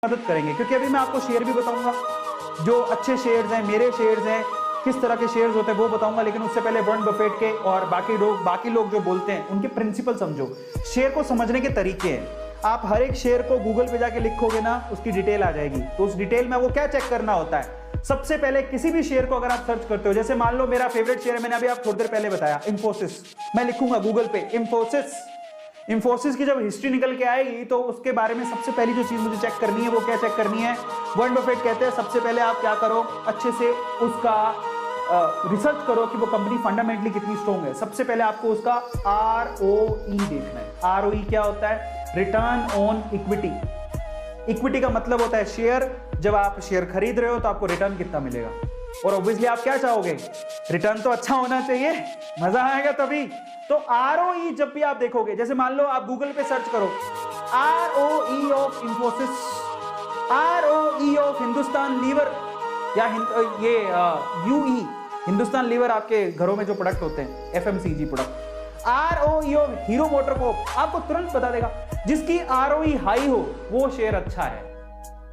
मदद करेंगे, क्योंकि अभी मैं आपको शेयर भी बताऊंगा, जो अच्छे शेयर्स हैं, मेरे शेयर्स हैं, किस तरह के शेयर्स होते हैं वो बताऊंगा। लेकिन उससे पहले वॉरेन बफेट के और बाकी लोग जो बोलते हैं उनके प्रिंसिपल समझो। शेयर को समझने के तरीके हैं। आप हर एक शेयर को गूगल पे जाके लिखोगे ना, उसकी डिटेल आ जाएगी। तो उस डिटेल में वो क्या चेक करना होता है, सबसे पहले किसी भी शेयर को अगर आप सर्च करते हो, जैसे मान लो मेरा फेवरेट शेयर है, मैंने अभी आप थोड़ी देर पहले बताया इंफोसिस, मैं लिखूंगा गूगल पे इंफोसिस की जब हिस्ट्री निकल के आएगी तो उसके बारे में सबसे पहली जो चीज मुझे चेक करनी है वो क्या चेक करनी है, वॉरेन बफेट कहते हैं सबसे पहले आप क्या करो, अच्छे से उसका रिसर्च करो कि वो कंपनी फंडामेंटली कितनी स्ट्रॉन्ग है। सबसे पहले आपको उसका ROE देखना है। ROE क्या होता है, रिटर्न ऑन इक्विटी। इक्विटी का मतलब होता है शेयर, जब आप शेयर खरीद रहे हो तो आपको रिटर्न कितना मिलेगा। और ऑब्वियसली आप क्या चाहोगे, रिटर्न तो अच्छा होना चाहिए, मजा आएगा तभी। तो ROE जब भी आप देखोगे, जैसे मान लो आप गूगल पे सर्च करो ROE of Infosys, ROE of Hindustan Lever या ये UE, हिंदुस्तान लीवर आपके घरों में जो प्रोडक्ट होते हैं FMCG product, ROE of Hero MotoCorp, आपको तुरंत बता देगा। जिसकी ROE हाई हो वो शेयर अच्छा है,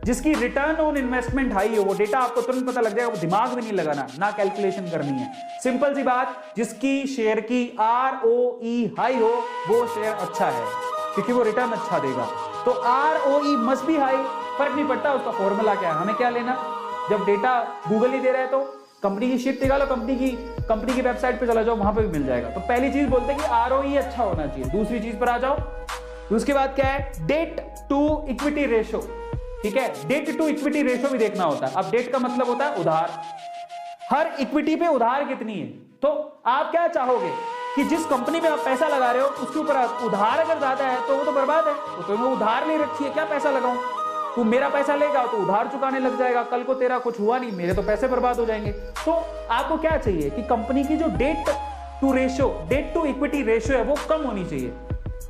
जिसकी रिटर्न ऑन इन्वेस्टमेंट हाई हो, वो डेटा आपको तुरंत पता लग जाएगा, वो दिमाग भी नहीं लगाना, ना कैलकुलेशन करनी है, सिंपल सी बात। जिसकी शेयर की ROE हाई हो वो शेयर अच्छा है, क्योंकि वो रिटर्न अच्छा देगा। तो ROE मस्ट बी हाई, फर्क नहीं पड़ता उसका फॉर्मूला क्या है, हमें क्या लेना। जब डेटा गूगल ही दे रहा है तो कंपनी की शीट निकालो, कंपनी की वेबसाइट पे चला जाओ, वहां पे भी मिल जाएगा। तो पहली चीज बोलते हैं कि ROE अच्छा होना चाहिए। दूसरी चीज पर आ जाओ, उसके बाद क्या है, डेट टू इक्विटी रेशो। ठीक है, डेट टू इक्विटी रेशो भी देखना होता है। अब डेट का मतलब होता है उधार, हर इक्विटी पे उधार कितनी है। तो आप क्या चाहोगे कि जिस कंपनी में आप पैसा लगा रहे हो उसके ऊपर उधार अगर ज्यादा है तो वो तो बर्बाद है, तो मैं उधार नहीं रखी है, क्या पैसा लगाऊं। तू मेरा पैसा लेगा तो उधार चुकाने लग जाएगा, कल को तेरा कुछ हुआ नहीं, मेरे तो पैसे बर्बाद हो जाएंगे। तो आपको क्या चाहिए कि कंपनी की जो डेट टू इक्विटी रेशो है वो कम होनी चाहिए,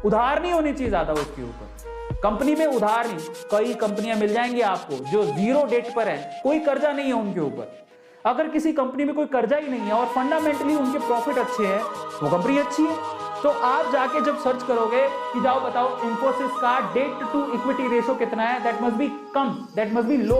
उधार नहीं होनी चाहिए ज्यादा उसके ऊपर। कंपनी में उधार नहीं, कई कंपनियां मिल जाएंगी आपको जो 0 डेट पर है, कोई कर्जा नहीं है उनके ऊपर। अगर किसी कंपनी में कोई कर्जा ही नहीं है और फंडामेंटली उनके प्रॉफिट अच्छे हैं, वो कंपनी अच्छी है। तो आप जाके जब सर्च करोगे कि जाओ बताओ इंफोसिस का डेट टू इक्विटी रेशो कितना है, दैट मस्ट बी कम, दैट मस्ट बी लो।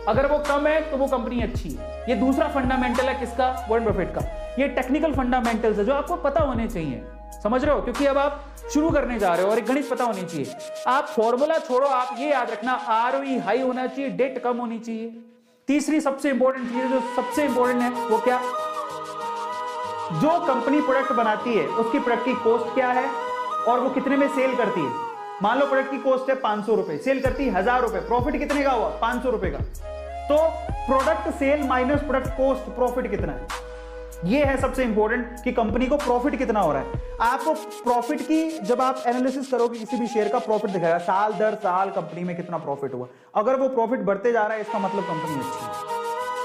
अगर वो कम है तो वो कंपनी अच्छी है। ये दूसरा फंडामेंटल है किसका, वॉरेन बफेट का। ये टेक्निकल फंडामेंटल्स है जो आपको पता होने चाहिए, समझ रहे हो, क्योंकि अब आप शुरू करने जा रहे हो और एक गणित पता होनी चाहिए। आप फॉर्मूला छोड़ो, आप ये याद रखना ROE हाई होना चाहिए, डेट कम होनी चाहिए। तीसरी सबसे इंपॉर्टेंट चीज, जो सबसे इंपॉर्टेंट है वो क्या, जो कंपनी प्रोडक्ट बनाती है उसकी प्रोडक्ट की कॉस्ट क्या है और वो कितने में सेल करती है। मान लो प्रोडक्ट की कॉस्ट है 500 रुपए, सेल करती है 1000 रुपए, प्रॉफिट कितने का हुआ, 500 रुपए का। तो product sale minus product cost, profit कितना है। ये है सबसे इंपॉर्टेंट कि कंपनी को प्रॉफिट कितना हो रहा है। आपको प्रॉफिट की जब आप एनालिसिस करोगे किसी भी शेयर का, प्रॉफिट दिखाएगा साल दर साल कंपनी में कितना प्रॉफिट हुआ। अगर वो प्रॉफिट बढ़ते जा रहा है इसका मतलब कंपनी अच्छी है,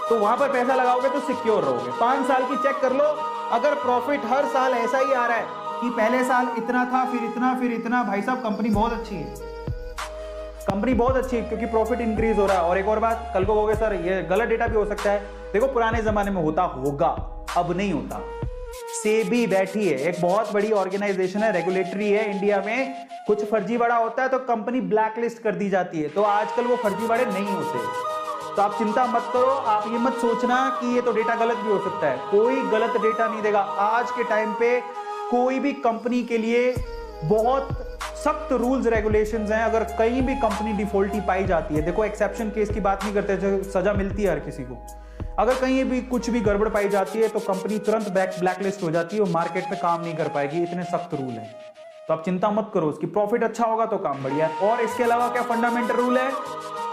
तो वहां पर पैसा लगाओगे तो सिक्योर रहोगे। 5 साल की चेक कर लो, अगर प्रॉफिट हर साल ऐसा ही आ रहा है कि पहले साल इतना था फिर इतना फिर इतना, भाई साहब कंपनी बहुत अच्छी है, कंपनी बहुत अच्छी है, क्योंकि प्रॉफिट इंक्रीज हो रहा है। और एक और बात, कल को कहोगे सर ये गलत डेटा भी हो सकता है, देखो पुराने जमाने में होता होगा, अब नहीं होता। सेबी बैठी है, एक बहुत बड़ी ऑर्गेनाइजेशन है, रेगुलेटरी है इंडिया में, कुछ फर्जीवाड़ा होता है तो कंपनी ब्लैक लिस्ट कर दी जाती है। तो आजकल वो फर्जीवाड़े नहीं होते, तो आप चिंता मत करो। आप ये मत सोचना कि ये तो डेटा गलत भी हो सकता है, कोई गलत डेटा नहीं देगा। आज के टाइम पे कोई भी कंपनी के लिए बहुत सख्त रूल्स रेगुलेशंस हैं। अगर कहीं भी कंपनी डिफॉल्टी पाई जाती है, देखो एक्सेप्शन केस की बात नहीं करते, जो सजा मिलती है हर किसी को, अगर कहीं भी कुछ भी गड़बड़ पाई जाती है तो कंपनी तुरंत ब्लैकलिस्ट हो जाती है और मार्केट पे काम नहीं कर पाएगी, इतने सख्त रूल हैं। तो आप चिंता मत करो, उसकी प्रॉफिट अच्छा होगा तो काम बढ़िया है। और इसके अलावा क्या फंडामेंटल रूल है,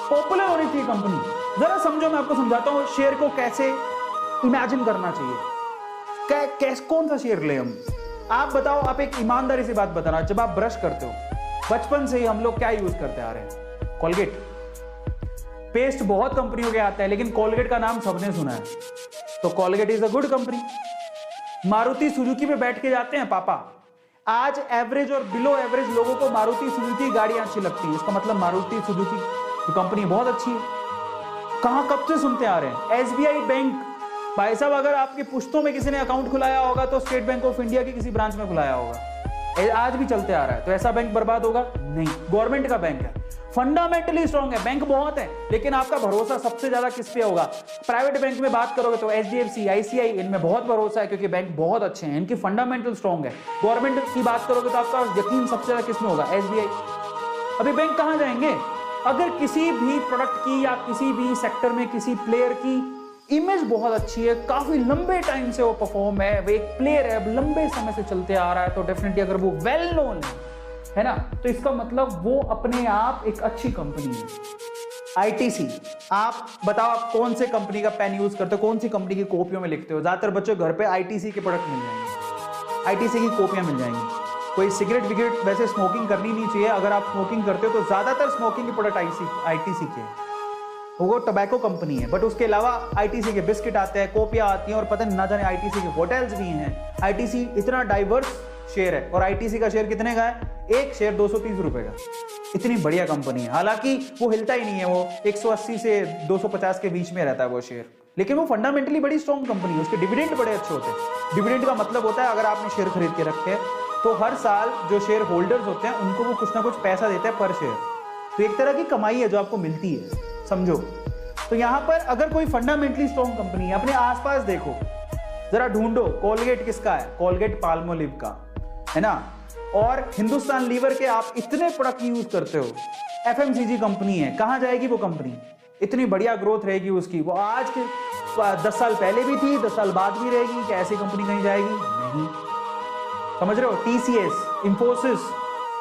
पॉपुलर होनी चाहिए कंपनी। जरा समझो, मैं आपको समझाता हूं शेयर को कैसे इमेजिन करना चाहिए, कौन सा शेयर ले हम। आप बताओ, आप एक ईमानदारी से बात बताना, जब आप ब्रश करते हो बचपन से ही हम लोग क्या यूज करते आ रहे हैं, कोलगेट। पेस्ट बहुत कंपनियों के आते हैं लेकिन कोलगेट का नाम सबने सुना है, तो Colgate is a good company. Maruti Suzuki पे बैठ के जाते हैं पापा, आज एवरेज और बिलो एवरेज लोगों को मारुति सुजुकी गाड़ियां अच्छी लगती है, इसका मतलब मारुति सुजुकी की कंपनी बहुत अच्छी है। कहां कब से सुनते आ रहे हैं, SBI बैंक, भाई साहब अगर आपकी पुश्तों में किसी ने अकाउंट खुलाया होगा तो स्टेट बैंक ऑफ इंडिया की किसी ब्रांच में खुलाया होगा, आज भी चलते आ रहा है। तो ऐसा बैंक बर्बाद होगा नहीं, गवर्नमेंट का बैंक है। फंडामेंटली स्ट्रॉन्ग है। बैंक बहुत है, लेकिन आपका भरोसा सबसे ज्यादा किस पे होगा? प्राइवेट बैंक में बात करोगे तो HDFC, ICI, इनमें बहुत भरोसा है क्योंकि बैंक बहुत अच्छे हैं, इनकी फंडामेंटल स्ट्रॉन्ग है। गवर्नमेंट की बात करोगे तो आपका यकीन सबसे ज्यादा किस में होगा? SBI। अभी बैंक कहां जाएंगे? अगर किसी भी प्रोडक्ट की या किसी भी सेक्टर में किसी प्लेयर की इमेज बहुत अच्छी है, काफी लंबे टाइम से वो परफॉर्म है, वो एक प्लेयर है, लंबे समय से चलते आ रहा है, तो डेफिनेटली अगर वो वेल नोन है ना, तो इसका मतलब वो अपने आप एक अच्छी कंपनी है। ITC, आप बताओ आप कौन से कंपनी का पेन यूज करते हो, कौन सी कंपनी की कॉपियों में लिखते हो? ज्यादातर बच्चों घर पे ITC के प्रोडक्ट मिल जाएंगे, ITC की कॉपियां मिल जाएंगी। कोई सिगरेट विगरेट वैसे स्मोकिंग करनी नहीं चाहिए, अगर आप स्मोकिंग करते हो तो ज्यादातर स्मोकिंग के प्रोडक्ट ITC के, वो टोबैको कंपनी है, बट उसके अलावा ITC के बिस्किट आते हैं, कॉपियां आती हैं, और पता नहीं ना जाने ITC के होटल्स भी हैं। ITC इतना डाइवर्स शेयर है, और ITC का शेयर कितने का है? एक शेयर 230 रुपए का। इतनी बढ़िया कंपनी है, हालांकि वो हिलता ही नहीं है, वो 180 से 250 के बीच में रहता है वो शेयर, लेकिन वो फंडामेंटली बड़ी स्ट्रॉन्ग कंपनी है। उसके डिविडेंड बड़े अच्छे होते हैं। डिविडेंड का मतलब होता है अगर आपने शेयर खरीद के रखे हैं तो हर साल जो शेयर होल्डर्स होते हैं उनको वो कुछ ना कुछ पैसा देते हैं पर शेयर, तो एक तरह की कमाई है जो आपको मिलती है, समझो। तो यहां पर अगर कोई फंडामेंटली स्ट्रॉन्ग कंपनी है, अपने आसपास देखो जरा, ढूंढो कोलगेट किसका है? कोलगेट पाल्मोलिव का है ना। और हिंदुस्तान लीवर के आप इतने प्रोडक्ट यूज करते हो, FMCG कंपनी है, कहां जाएगी वो कंपनी? इतनी बढ़िया ग्रोथ रहेगी उसकी, वो आज के 10 साल पहले भी थी, 10 साल बाद भी रहेगी। क्या ऐसी कंपनी कहीं जाएगी? नहीं। समझ रहे हो? TCS, इंफोसिस,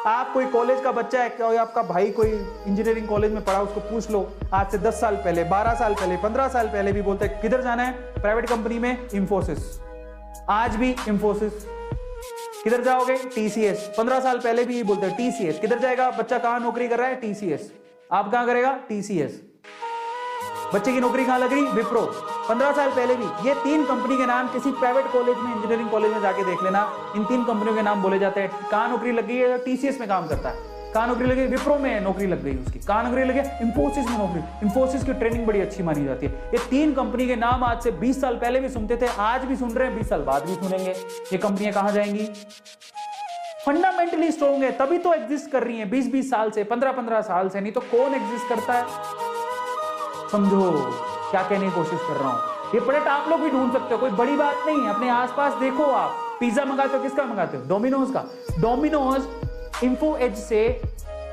आप कोई कॉलेज का बच्चा है, कोई आपका भाई कोई इंजीनियरिंग कॉलेज में पढ़ा, उसको पूछ लो आज से 10 साल पहले, 12 साल पहले, 15 साल पहले भी बोलते हैं किधर जाना है? प्राइवेट कंपनी में, इंफोसिस। आज भी इंफोसिस। किधर जाओगे? TCS। 15 साल पहले भी बोलते हैं TCS। किधर जाएगा बच्चा? कहां नौकरी कर रहा है? TCS। आप कहां करेगा? TCS। बच्चे की नौकरी कहां लग रही? विप्रो। 15 साल पहले भी ये 3 कंपनी के नाम किसी प्राइवेट कॉलेज में, इंजीनियरिंग कॉलेज में जाके देख लेना, इन 3 कंपनियों के नाम बोले जाते हैं। कहां नौकरी लग गई है? TCS में काम करता है। कहां नौकरी लगी? विप्रो में नौकरी लग गई उसकी। कहां नौकरी लगी? इंफोसिस में नौकरी। इंफोसिस की ट्रेनिंग बड़ी अच्छी मानी जाती है। ये 3 कंपनी के नाम आज से 20 साल पहले भी सुनते थे, आज भी सुन रहे हैं, 20 साल बाद भी सुनेंगे। ये कंपनियां कहां जाएंगी? फंडामेंटली स्ट्रॉन्ग है, तभी तो एग्जिस्ट कर रही हैं 20-20 साल से, 15-15 साल से, नहीं तो कौन एग्जिस्ट करता है? समझो क्या कहने की कोशिश कर रहा हूं। ये प्रोडक्ट आप लोग भी ढूंढ सकते हो, कोई बड़ी बात नहीं है। अपने आसपास देखो, आप पिज्जा मंगाते हो, किसका मंगाते हो? डोमिनोज का। डोमिनोज इन्फो एज से,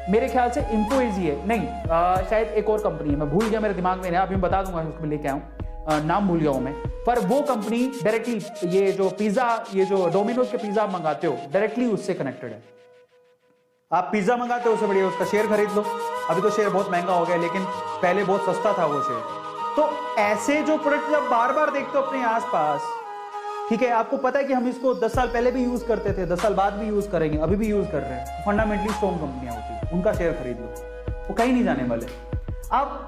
मेरे ख्याल से इन्फो एज ही है, नहीं शायद एक और कंपनी है, मैं भूल गया, मेरे दिमाग में नहीं, अभी मैं बता दूंगा, उसको लेके आऊं, नाम भूल गया हूं मैं। पर वो कंपनी डायरेक्टली, ये जो पिज्जा, ये जो डोमिनोज के पिज्जा मंगाते हो, डायरेक्टली उससे कनेक्टेड है। आप पिज्जा मंगाते हो, उससे बढ़िया उसका शेयर खरीद लो। अभी तो शेयर बहुत महंगा हो गया, लेकिन पहले बहुत सस्ता था वो शेयर। तो ऐसे जो प्रोडक्ट आप बार बार देखते हो अपने आसपास, ठीक है, आपको पता है कि हम इसको 10 साल पहले भी यूज करते थे, 10 साल बाद भी यूज करेंगे, अभी भी यूज कर रहे हैं, फंडामेंटली स्ट्रॉन्ग कंपनियां होती है, उनका शेयर खरीद लो, वो कहीं नहीं जाने वाले। आप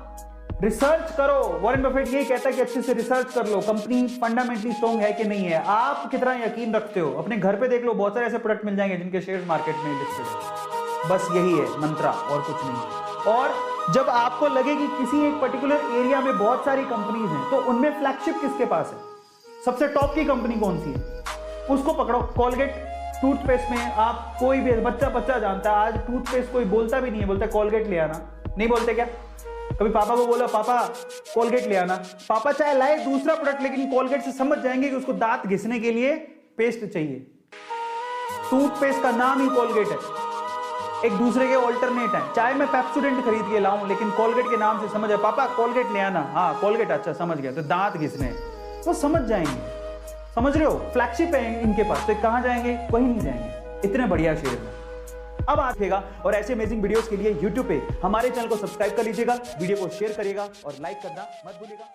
रिसर्च करो, वॉरेन बफेट यही कहता है कि अच्छे से रिसर्च कर लो, कंपनी फंडामेंटली स्ट्रॉन्ग है कि नहीं है। आप कितना यकीन रखते हो? अपने घर पे देख लो, बहुत सारे ऐसे प्रोडक्ट मिल जाएंगे जिनके शेयर मार्केट में लिस्टेड है। बस यही है मंत्रा, और कुछ नहीं। और जब आपको लगे कि किसी एक पर्टिकुलर एरिया में बहुत सारी कंपनीज हैं, तो उनमें फ्लैगशिप किसके पास है? सबसे टॉप की कंपनी कौन सी है? उसको पकड़ो। कोलगेट टूथपेस्ट में आप कोई भी बच्चा जानता है, आज टूथपेस्ट कोई बोलता भी नहीं है, बोलता है कोलगेट ले आना, नहीं बोलते क्या? कभी पापा को बोला पापा कोलगेट ले आना, पापा चाहे लाए दूसरा प्रोडक्ट, लेकिन कोलगेट से समझ जाएंगे कि उसको दांत घिसने के लिए पेस्ट चाहिए। टूथपेस्ट का नाम ही कोलगेट है, एक दूसरे के ऑल्टरनेट है। चाहे मैं पेप्सोडेंट खरीद के लाऊं, लेकिन कोलगेट के नाम से समझ आए, पापा कोलगेट ले आना, हाँ कोलगेट, अच्छा समझ गया, तो दांत घिसने, वो समझ जाएंगे। समझ रहे हो? फ्लैगशिप है इनके पास, तो कहां जाएंगे? कहीं नहीं जाएंगे, इतने बढ़िया शेयर में। अब आएगा, और ऐसे अमेजिंग वीडियोस के लिए YouTube पे हमारे चैनल को सब्सक्राइब कर लीजिएगा, वीडियो को शेयर करिएगा और लाइक करना मत भूलिएगा।